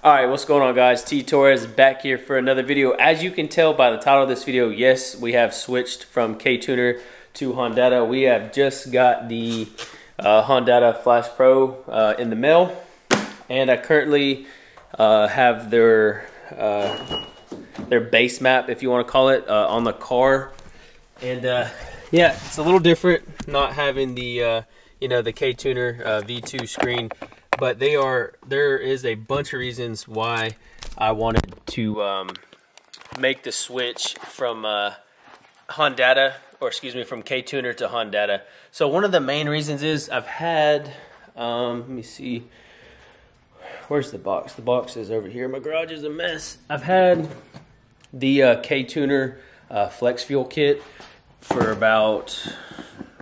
Alright, what's going on, guys? T Torres back here for another video. As you can tell by the title of this video, yes, we have switched from K-Tuner to Hondata. We have just got the Hondata Flash Pro in the mail, and I currently have their base map, if you want to call it, on the car. And yeah, it's a little different not having the the K-Tuner V2 screen. But there is a bunch of reasons why I wanted to make the switch from Hondata, or excuse me, from K-Tuner to Hondata. So one of the main reasons is I've had, let me see, where's the box? The box is over here. My garage is a mess. I've had the K-Tuner Flex Fuel kit for about,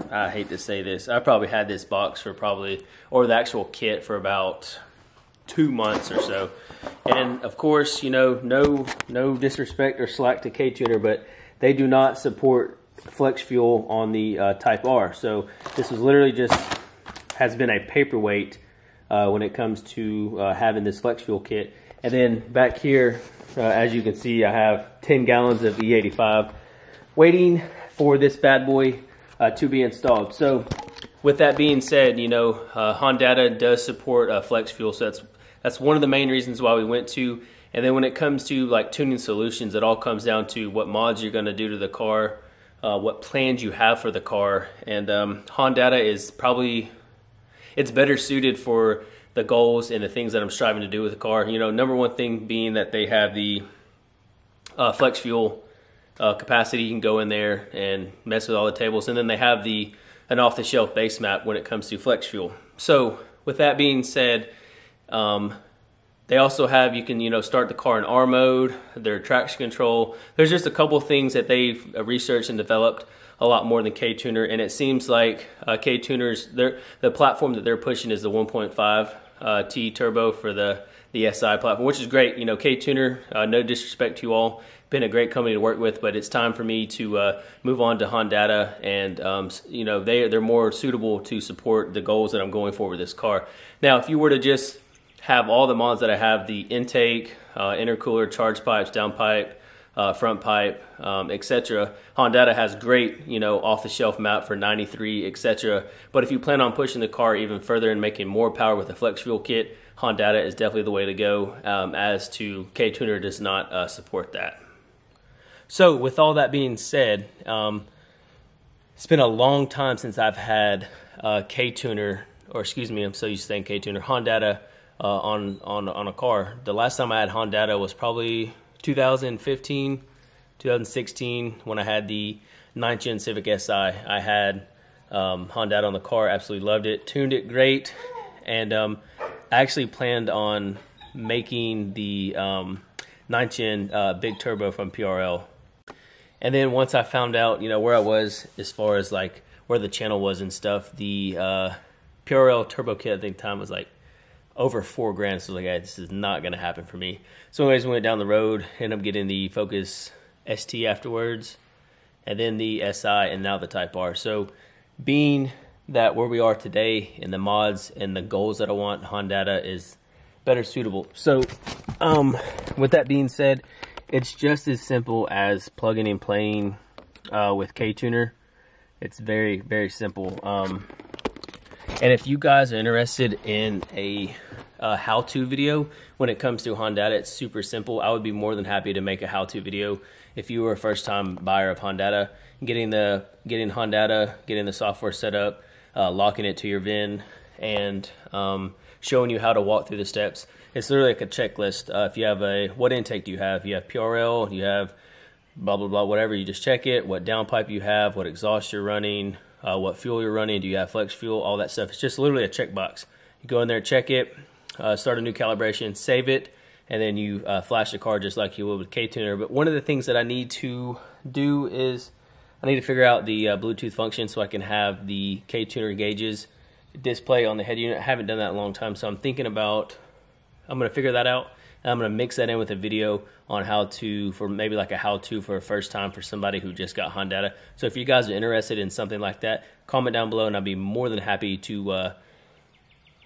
I hate to say this, I probably had this box for or the actual kit for about 2 months or so. And of course, no disrespect or slack to K-Tuner, but they do not support flex fuel on the Type R. So this was literally has been a paperweight when it comes to having this flex fuel kit. And then back here, as you can see, I have 10 gallons of E85 waiting for this bad boy to be installed. So with that being said, Hondata does support flex fuel, so that's one of the main reasons why we went to. And then when it comes to like tuning solutions, it all comes down to what mods you're going to do to the car, what plans you have for the car. And Hondata is it's better suited for the goals and the things that I'm striving to do with the car. Number one thing being that they have the flex fuel capacity. You can go in there and mess with all the tables, and then they have an off-the-shelf base map when it comes to flex fuel. So with that being said, they also have, you can start the car in R mode, their traction control. There's just a couple things that they've researched and developed a lot more than K-Tuner, and it seems like K-Tuner's, the platform that they're pushing is the 1.5 T turbo for the SI platform, which is great. K-Tuner, no disrespect to you all, been a great company to work with, but it's time for me to move on to Hondata, and they're more suitable to support the goals that I'm going for with this car. Now, if you were to just have all the mods that I have, the intake, intercooler, charge pipes, downpipe, front pipe, etc., Hondata has great, off-the-shelf map for 93, etc. But if you plan on pushing the car even further and making more power with the flex fuel kit, Hondata is definitely the way to go, as to K-Tuner does not support that. So with all that being said, it's been a long time since I've had K-Tuner, or excuse me, I'm so used to saying K-Tuner, Hondata on a car. The last time I had Hondata was probably 2015, 2016, when I had the 9th Gen Civic Si. I had Hondata on the car, absolutely loved it, tuned it great, and I actually planned on making the 9th Gen big turbo from PRL. And then once I found out, where I was as far as like where the channel was and stuff, the PRL turbo kit, I think time was like over $4 grand. So I was like, this is not going to happen for me. So anyways, we went down the road, ended up getting the Focus ST afterwards, and then the SI, and now the Type R. So being that where we are today in the mods and the goals that I want, Hondata is better suitable. So with that being said, it's just as simple as plugging and playing with K-Tuner. It's very, very simple. And if you guys are interested in a how-to video when it comes to Hondata, it's super simple. I would be more than happy to make a how-to video if you were a first-time buyer of Hondata, getting Hondata, getting the software set up, locking it to your VIN, and showing you how to walk through the steps. It's literally like a checklist. If you have what intake do you have? You have PRL, you have blah, blah, blah, whatever. You just check it, what downpipe you have, what exhaust you're running, what fuel you're running, do you have flex fuel, all that stuff. It's just literally a checkbox. You go in there, check it, start a new calibration, save it, and then you flash the car just like you would with K-Tuner. But one of the things that I need to do is I need to figure out the Bluetooth function so I can have the K-Tuner gauges display on the head unit. I haven't done that in a long time, so I'm thinking about, I'm going to figure that out, and I'm going to mix that in with a video on how to, for maybe like a how-to for a first time for somebody who just got Hondata. So if you guys are interested in something like that, comment down below, and I'll be more than happy to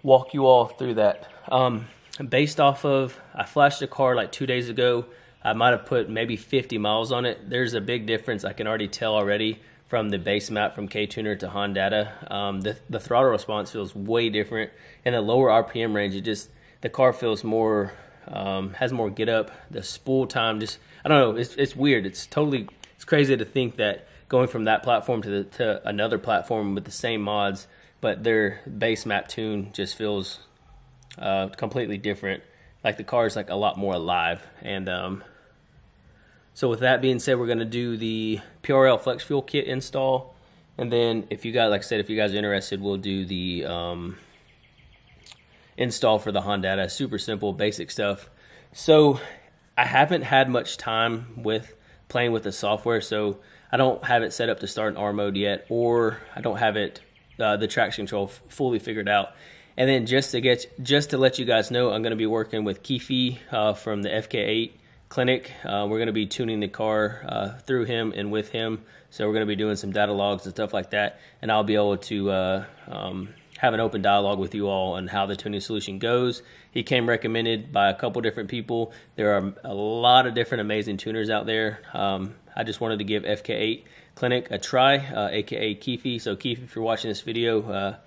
walk you all through that. based off of, I flashed the car like 2 days ago. I might have put maybe 50 miles on it. There's a big difference. I can already tell already from the base map from K-Tuner to Hondata. The throttle response feels way different. In the lower RPM range, the car feels more, has more get up. The spool time I don't know, it's weird. It's crazy to think that going from that platform to another platform with the same mods, but their base map tune just feels completely different. Like the car is like a lot more alive. And so with that being said, we're going to do the PRL Flex Fuel Kit install, and then if you guys, like I said, if you guys are interested, we'll do the install for the Hondata. Super simple, basic stuff. So I haven't had much time with playing with the software, so I don't have it set up to start in R mode yet, or I don't have it the traction control fully figured out. And then just to let you guys know, I'm going to be working with Keefe from the FK8 clinic. We're going to be tuning the car through him and with him. So we're going to be doing some data logs and stuff like that. And I'll be able to have an open dialogue with you all on how the tuning solution goes. He came recommended by a couple different people. There are a lot of different amazing tuners out there. I just wanted to give FK8 clinic a try, aka Keefe. So Keefe, if you're watching this video,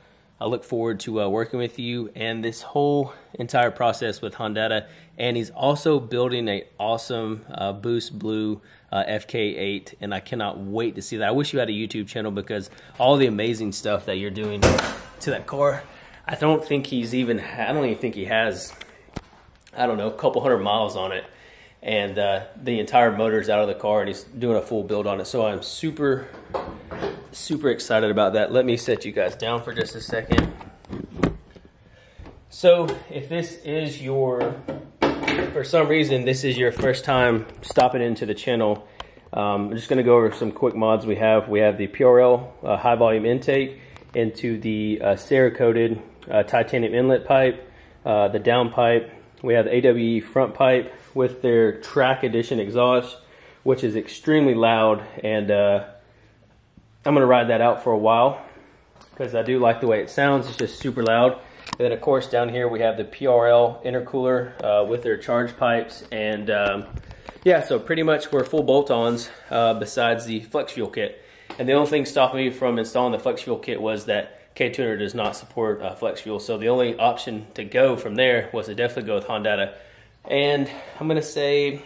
I look forward to working with you and this whole entire process with Hondata. And he's also building an awesome Boost Blue FK8, and I cannot wait to see that. I wish you had a YouTube channel, because all the amazing stuff that you're doing to that car, I don't even think he has, I don't know, a couple hundred miles on it. And the entire motor's out of the car, and he's doing a full build on it. So I'm super excited about that. Let me set you guys down for just a second. So if this is for some reason, this is your first time stopping into the channel, I'm just going to go over some quick mods we have. We have the PRL high volume intake into the Cerakoted titanium inlet pipe, the down pipe. We have the AWE front pipe with their track edition exhaust, which is extremely loud, and I'm going to ride that out for a while because I do like the way it sounds. It's just super loud. And then of course down here we have the PRL intercooler with their charge pipes, and yeah, so pretty much we're full bolt-ons besides the flex fuel kit. And the only thing stopping me from installing the flex fuel kit was that K-Tuner does not support flex fuel, so the only option to go from there was to definitely go with Hondata. And I'm going to say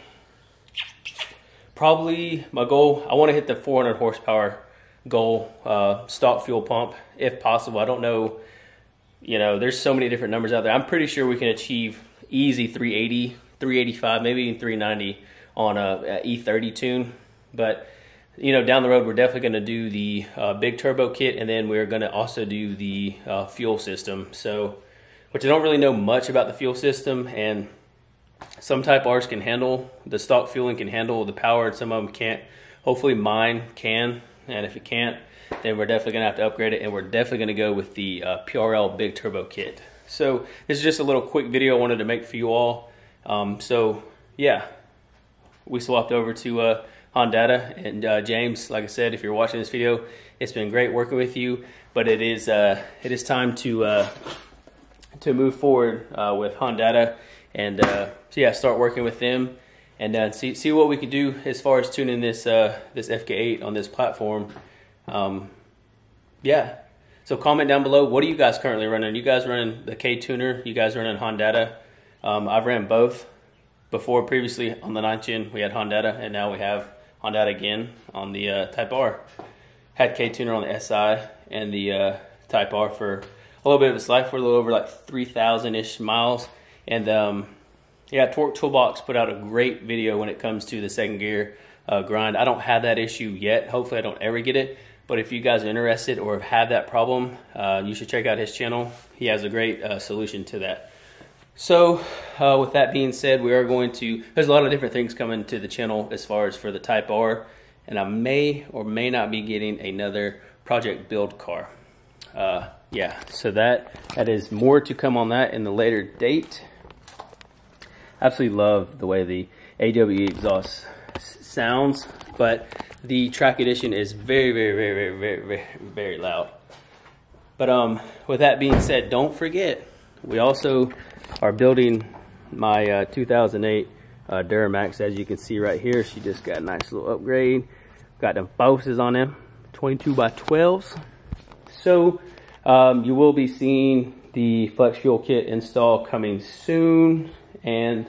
probably my goal, I want to hit the 400 horsepower goal, stock fuel pump, if possible. I don't know, you know, there's so many different numbers out there. I'm pretty sure we can achieve easy 380, 385, maybe even 390 on a E30 tune. But, you know, down the road, we're definitely going to do the big turbo kit, and then we're going to also do the fuel system. So, which I don't really know much about the fuel system, and some Type R's can handle the stock fueling, can handle the power, and some of them can't. Hopefully mine can, and if it can't, then we're definitely going to have to upgrade it, and we're definitely going to go with the PRL big turbo kit. So this is just a little quick video I wanted to make for you all. So yeah, we swapped over to Hondata, and James, like I said, if you're watching this video, it's been great working with you, but it is time to move forward with Hondata, and so yeah, start working with them, and see what we can do as far as tuning this this FK8 on this platform. Yeah, so comment down below, what are you guys currently running? You guys running the K-Tuner? You guys running Hondata? I've ran both before. Previously on the 9th gen we had Hondata, and now we have Hondata again on the Type R. Had K-Tuner on the SI and the Type R for a little bit of its life. We're a little over like 3,000-ish miles. And yeah, Torque Toolbox put out a great video when it comes to the second gear grind. I don't have that issue yet. Hopefully I don't ever get it. But if you guys are interested or have that problem, you should check out his channel. He has a great solution to that. So with that being said, we are going to, there's a lot of different things coming to the channel as far as for the Type R, and I may or may not be getting another project build car. Yeah, so that is more to come on that in the later date. Absolutely love the way the AWE exhaust sounds, but the track edition is very loud. But with that being said, don't forget, we also are building my 2008 Duramax. As you can see right here, she just got a nice little upgrade. Got them bosses on them, 22 by 12s. So you will be seeing the flex fuel kit install coming soon, and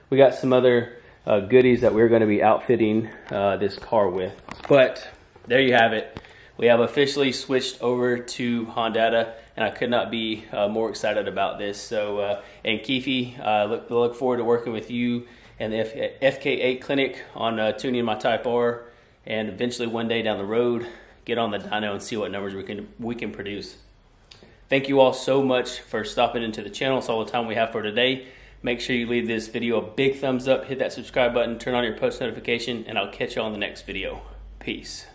we got some other goodies that we're going to be outfitting this car with. But there you have it. We have officially switched over to Hondata, and I could not be more excited about this. So, and Keefe, look forward to working with you and the FK8 clinic on tuning my Type R, and eventually one day down the road, get on the dyno and see what numbers we can produce. Thank you all so much for stopping into the channel. It's all the time we have for today. Make sure you leave this video a big thumbs up, hit that subscribe button, turn on your post notification, and I'll catch you on the next video. Peace.